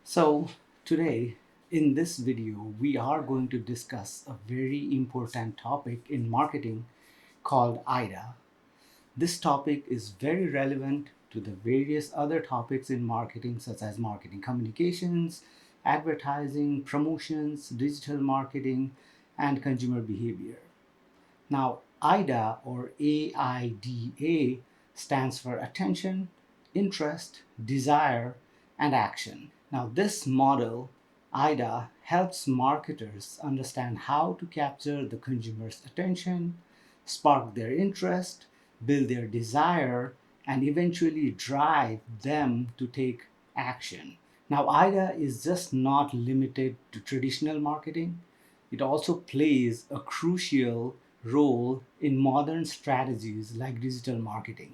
So today in this video, we are going to discuss a very important topic in marketing called AIDA. This topic is very relevant to the various other topics in marketing such as marketing communications, advertising, promotions, digital marketing, and consumer behavior. Now, AIDA or AIDA stands for attention, interest, desire, and action. Now, this model, AIDA, helps marketers understand how to capture the consumer's attention, spark their interest, build their desire, and eventually drive them to take action. Now, AIDA is just not limited to traditional marketing. It also plays a crucial role in modern strategies like digital marketing,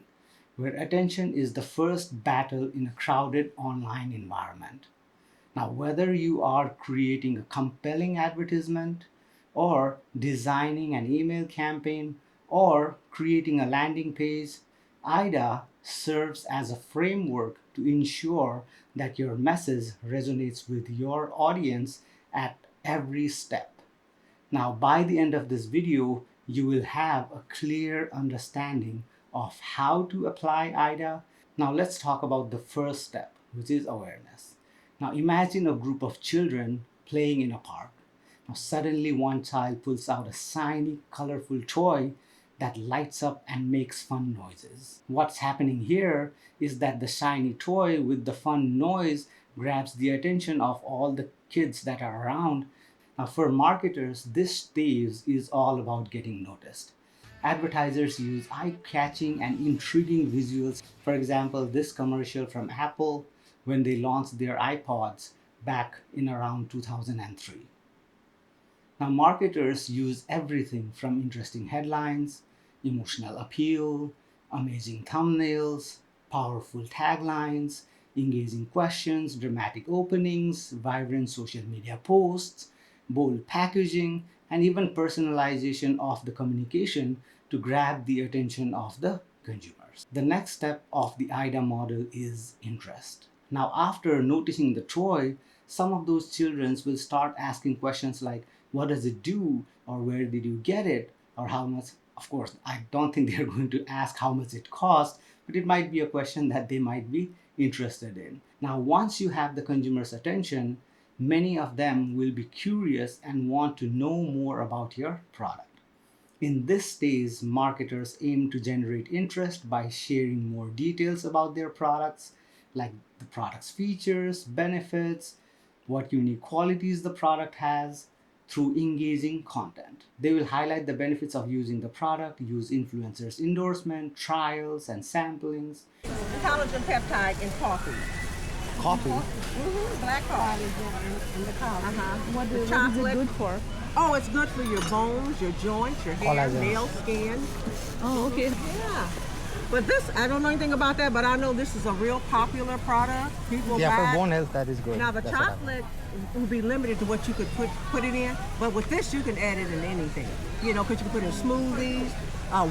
where attention is the first battle in a crowded online environment. Now, whether you are creating a compelling advertisement, or designing an email campaign, or creating a landing page, AIDA serves as a framework to ensure that your message resonates with your audience at every step. Now, by the end of this video, you will have a clear understanding of how to apply AIDA. Now, let's talk about the first step, which is awareness. Now, imagine a group of children playing in a park. Now, suddenly one child pulls out a shiny, colorful toy that lights up and makes fun noises. What's happening here is that the shiny toy with the fun noise grabs the attention of all the kids that are around. Now, for marketers, this stage is all about getting noticed. Advertisers use eye-catching and intriguing visuals. For example, this commercial from Apple when they launched their iPods back in around 2003. Now, marketers use everything from interesting headlines, emotional appeal, amazing thumbnails, powerful taglines, engaging questions, dramatic openings, vibrant social media posts, bold packaging, and even personalization of the communication to grab the attention of the consumers. The next step of the AIDA model is interest. Now, after noticing the toy, some of those children will start asking questions like, what does it do? Or where did you get it? Or how much? Of course, I don't think they're going to ask how much it cost, but it might be a question that they might be interested in. Now, once you have the consumer's attention, many of them will be curious and want to know more about your product. In this stage, marketers aim to generate interest by sharing more details about their products, like the product's features, benefits, what unique qualities the product has, through engaging content. They will highlight the benefits of using the product, use influencers' endorsement, trials, and samplings. Collagen peptide in coffee. Coffee. Black coffee. And the collagen. What What is chocolate. it good for? Oh, it's good for your bones, your joints, your hair, Collagen. nails, skin. Oh, okay. Yeah. But this, I don't know anything about that, but I know this is a real popular product. People Yeah, buy for it. bone health, that is good. Now the That's what I- chocolate will be limited to what you could put it in, but with this you can add it in anything. You know, because you can put it in smoothies,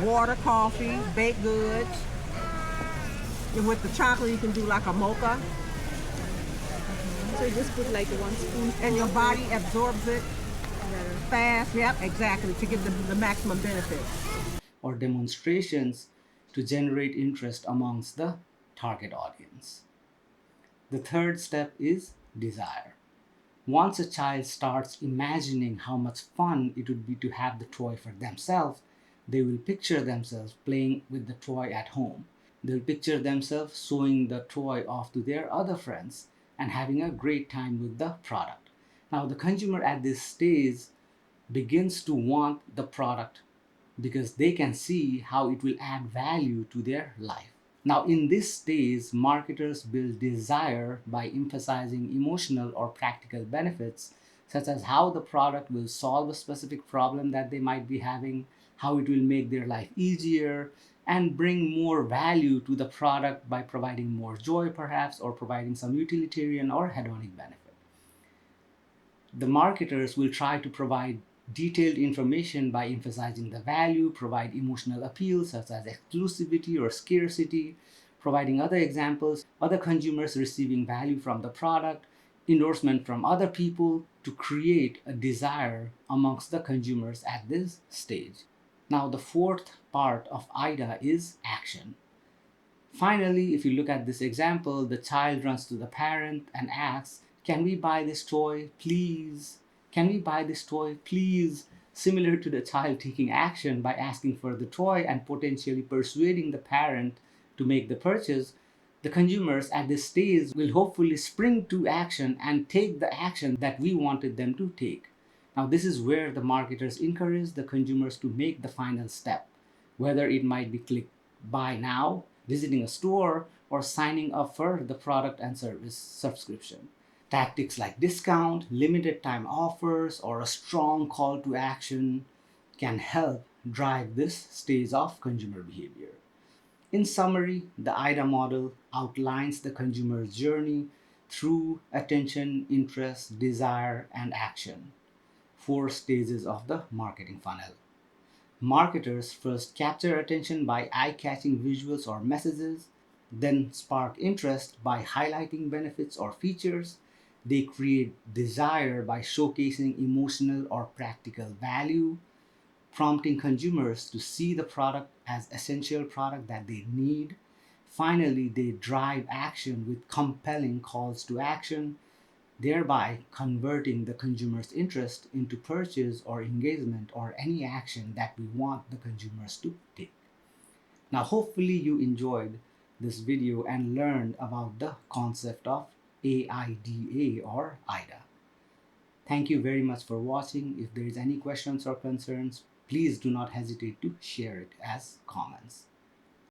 water, coffee, baked goods. And with the chocolate, you can do like a mocha, So you just put like 1 spoon. and your body absorbs it fast. Yep, exactly, to give the maximum benefit. Or demonstrations to generate interest amongst the target audience. The third step is desire. Once a child starts imagining how much fun it would be to have the toy for themselves, they will picture themselves playing with the toy at home. They'll picture themselves showing the toy off to their other friends and having a great time with the product. Now, the consumer at this stage begins to want the product because they can see how it will add value to their life. Now, in this stage, marketers build desire by emphasizing emotional or practical benefits, such as how the product will solve a specific problem that they might be having, how it will make their life easier, and bring more value to the product by providing more joy, perhaps, or providing some utilitarian or hedonic benefit. The marketers will try to provide detailed information by emphasizing the value, provide emotional appeal such as exclusivity or scarcity, providing other examples, other consumers receiving value from the product, endorsement from other people to create a desire amongst the consumers at this stage. Now, the fourth part of AIDA is action. Finally, if you look at this example, the child runs to the parent and asks, "Can we buy this toy, please? Can we buy this toy, please?" Similar to the child taking action by asking for the toy and potentially persuading the parent to make the purchase, the consumers at this stage will hopefully spring to action and take the action that we wanted them to take. Now, this is where the marketers encourage the consumers to make the final step, whether it might be click buy now, visiting a store, or signing up for the product and service subscription. Tactics like discount, limited time offers, or a strong call to action can help drive this stage of consumer behavior. In summary, the AIDA model outlines the consumer's journey through attention, interest, desire, and action. Four stages of the marketing funnel. Marketers first capture attention by eye-catching visuals or messages, then spark interest by highlighting benefits or features. They create desire by showcasing emotional or practical value, prompting consumers to see the product as essential product that they need. Finally, they drive action with compelling calls to action, thereby converting the consumer's interest into purchase or engagement or any action that we want the consumers to take. Now, hopefully you enjoyed this video and learned about the concept of AIDA or AIDA. Thank you very much for watching. If there is any questions or concerns, please do not hesitate to share it as comments.